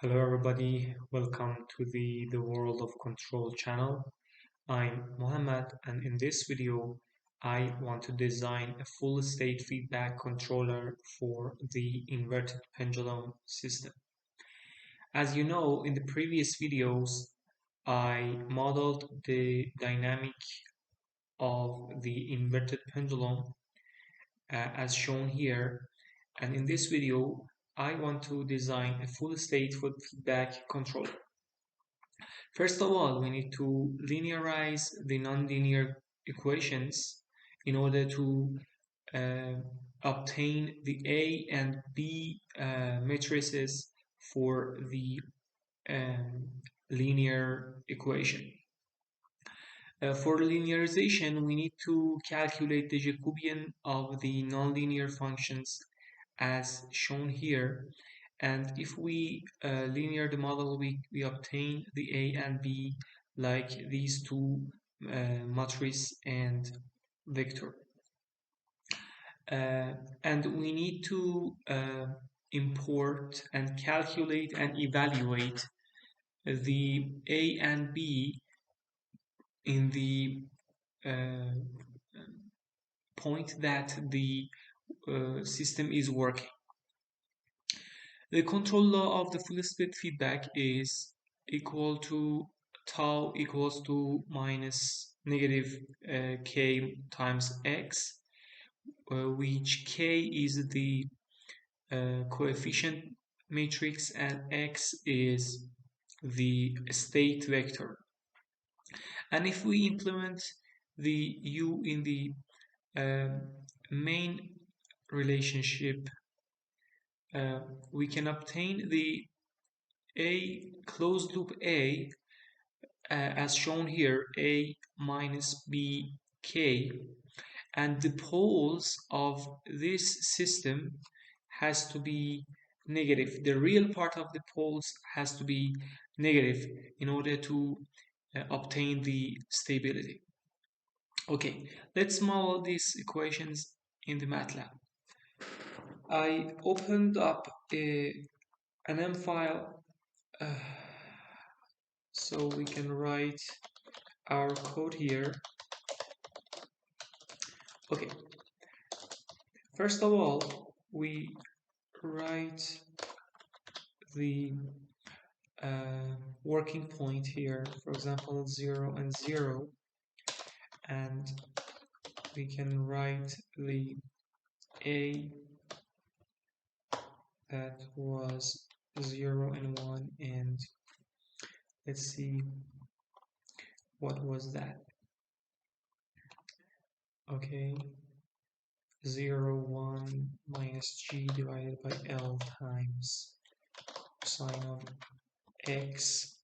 Hello everybody, welcome to the World of Control channel. I'm Mohammed, and in this video I want to design a full state feedback controller for the inverted pendulum system. As you know, in the previous videos I modeled the dynamic of the inverted pendulum as shown here, and in this video I want to design a full state feedback controller. First of all, we need to linearize the nonlinear equations in order to uh, obtain the A and B matrices for the um, linear equation. For linearization, we need to calculate the Jacobian of the nonlinear functions as shown here. And if we linear the model, we obtain the A and B like these two matrice and vector. And we need to import and calculate and evaluate the A and B in the point that the system is working. The control law of the full split feedback is equal to tau equals to minus negative k times x, which k is the coefficient matrix and x is the state vector. And if we implement the u in the main relationship, we can obtain the A closed loop A as shown here, A minus B K, and the poles of this system has to be negative. The real part of the poles has to be negative in order to obtain the stability. Okay, let's model these equations in the MATLAB. I opened up an M file so we can write our code here. Okay, first of all, we write the working point here, for example 0 and 0, and we can write the A that was 0 and 1, and let's see what was that. Okay, 0 1 minus g divided by L times sine of x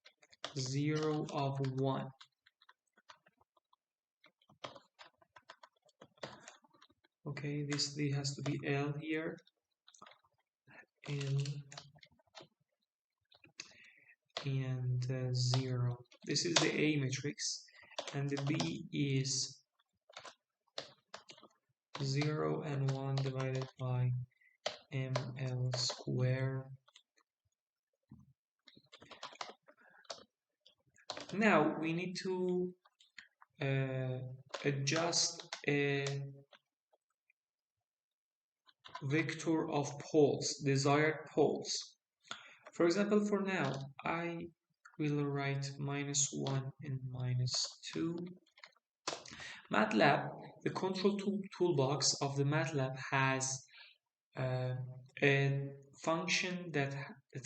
0 of 1. Okay, this has to be L here, L and 0. This is the A matrix, and the B is 0 and 1 divided by ml square. Now we need to adjust a vector of poles, desired poles. For example, for now, I will write -1 and -2. MATLAB, the control toolbox of the MATLAB has a function that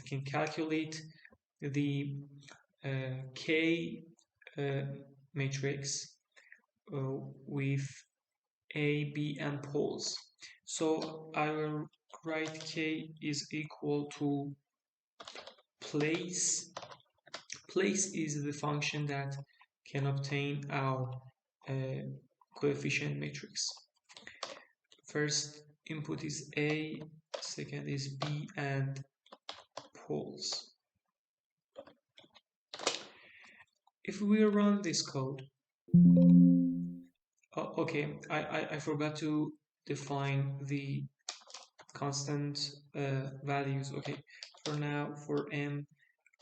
can calculate the K matrix with A, B, and poles. So I will write K is equal to place. Place is the function that can obtain our coefficient matrix. First input is A, second is B, and poles. If we run this code, okay, I forgot to define the constant values. Okay, for now, for M,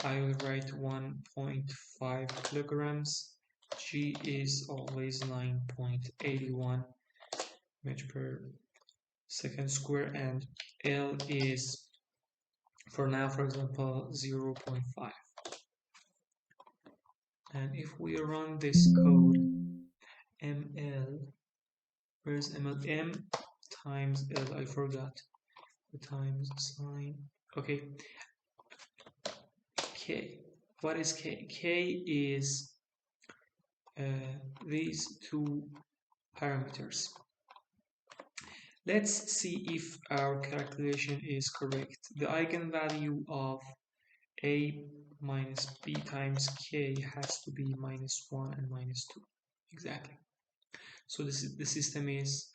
I will write 1.5 kilograms. G is always 9.81 meter per second square, and L is, for now, for example, 0.5. And if we run this code, ML, where's ML? M times L, I forgot the times sign. Okay, K. What is K? K is these two parameters. Let's see if our calculation is correct. The eigenvalue of A minus B times K has to be -1 and -2. Exactly. So the system is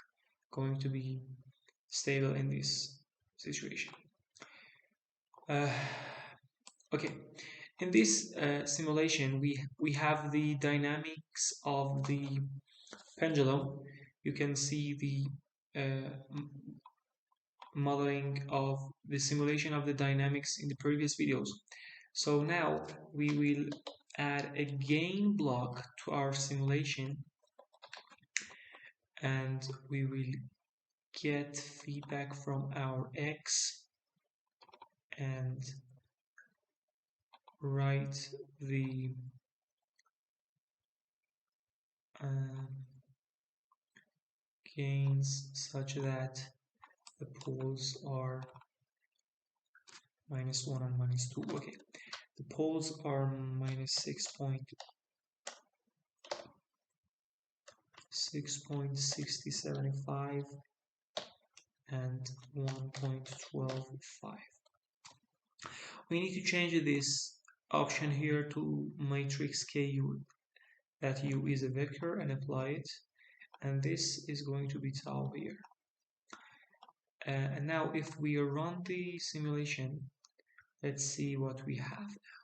going to be stable in this situation. Okay, in this simulation, we have the dynamics of the pendulum. You can see the modeling of the simulation of the dynamics in the previous videos. So now we will add a gain block to our simulation, and we will get feedback from our X and write the gains such that the poles are -1 and -2. Okay, the poles are -6.6075 and 1.125. We need to change this option here to matrix KU, that U is a vector, and apply it, and this is going to be tau here. And now if we run the simulation, let's see what we have now.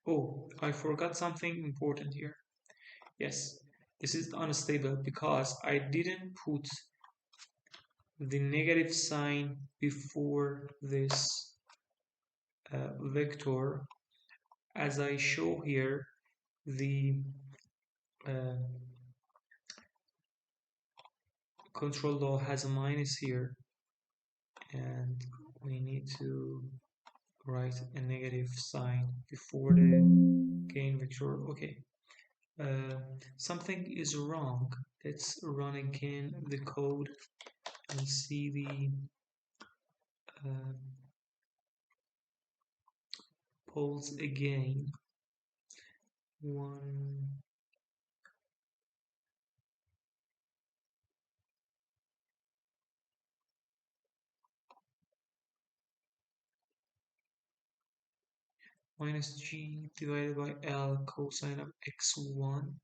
Oh, I forgot something important here. Yes, this is unstable because I didn't put the negative sign before this vector. As I show here, the control law has a minus here, and we need to write a negative sign before the gain vector. Okay, something is wrong. Let's run again the code and see the poles again. One, minus G divided by L cosine of x1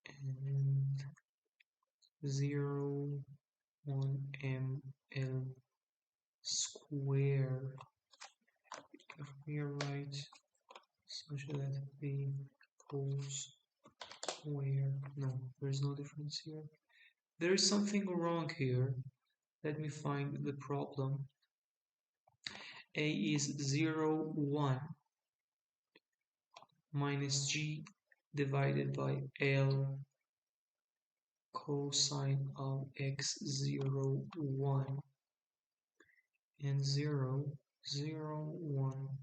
and 0, 1 ml square. If we write such that the poles square, no, there's no difference here. There is something wrong here. Let me find the problem. A is 0, 1 minus G divided by L cosine of x0, 1 and 0, 0, 1.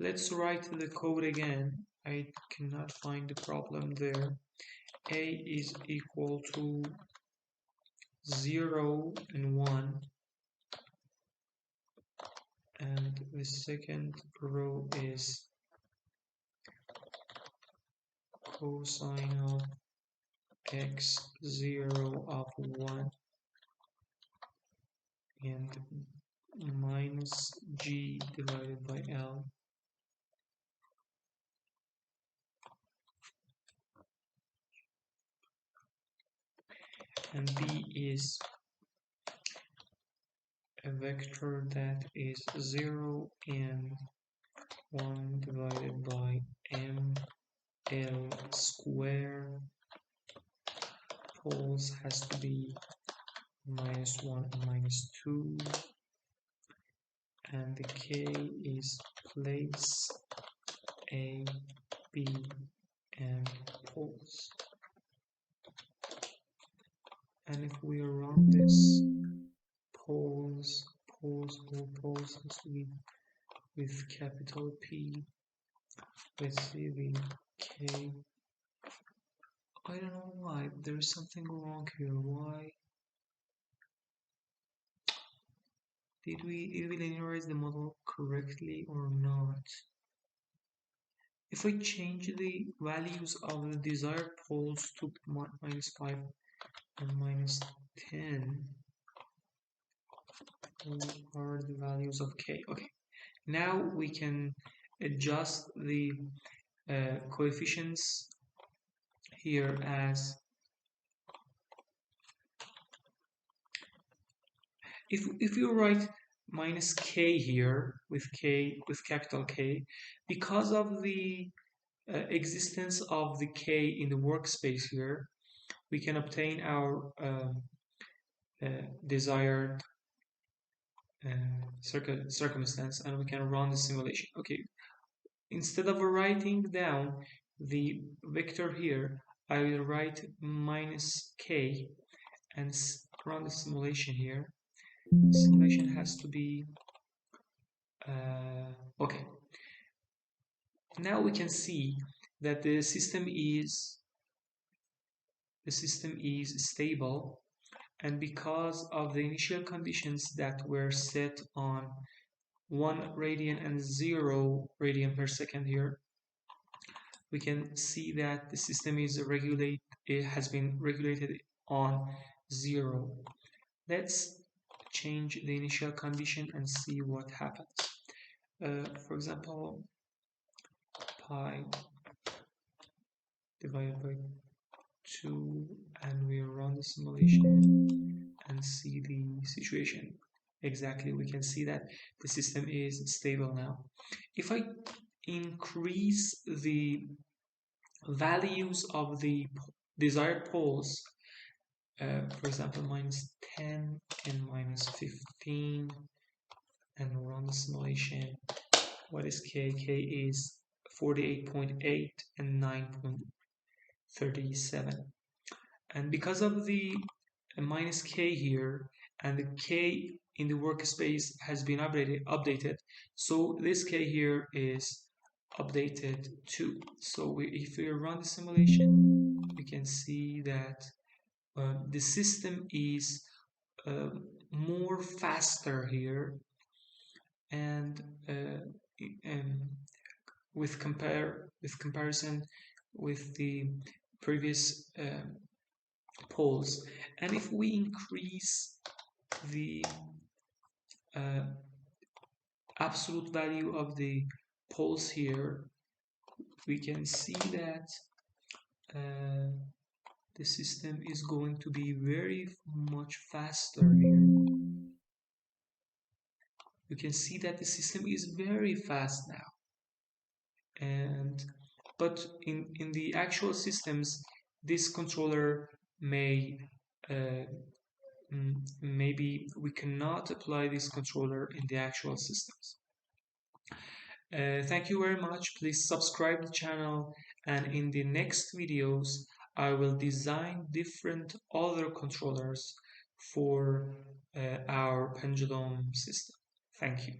Let's write the code again. I cannot find the problem there. A is equal to 0 and 1, and the second row is cosine of x0 of 1 and minus G divided by L, and B is a vector that is 0 and 1 divided by ML square. Poles has to be -1 and -2, and the K is place A, B, and poles. And if we run this, poles has to be with capital P. Let's see the K. I don't know why. There's something wrong here. Why? Did we linearize the model correctly or not? If I change the values of the desired poles to -5 and -10, what are the values of K? Okay, now we can adjust the coefficients here as if you write minus K here with capital K, because of the existence of the K in the workspace here, we can obtain our desired circumstance, and we can run the simulation. Okay, instead of writing down the vector here, I will write minus K and run the simulation here. The simulation has to be okay. Now we can see that the system is stable, and because of the initial conditions that were set on 1 radian and 0 radian per second here, we can see that the system has been regulated on 0. Let's change the initial condition and see what happens. For example, pi divided by 2, and we run the simulation and see the situation. Exactly, we can see that the system is stable now. If I increase the values of the desired poles, for example, -10 and -15, and run the simulation, what is K? K is 48.8 and 9.37. And because of the minus K here, and the K in the workspace has been updated, so this K here is updated too. So if we run the simulation, we can see that the system is more faster here, and with comparison with the previous poles. And if we increase the absolute value of the poles here, we can see that the system is going to be very much faster here. You can see that the system is very fast now. But in the actual systems, this controller maybe we cannot apply this controller in the actual systems. Thank you very much. Please subscribe the channel, and in the next videos I will design different other controllers for our pendulum system. Thank you.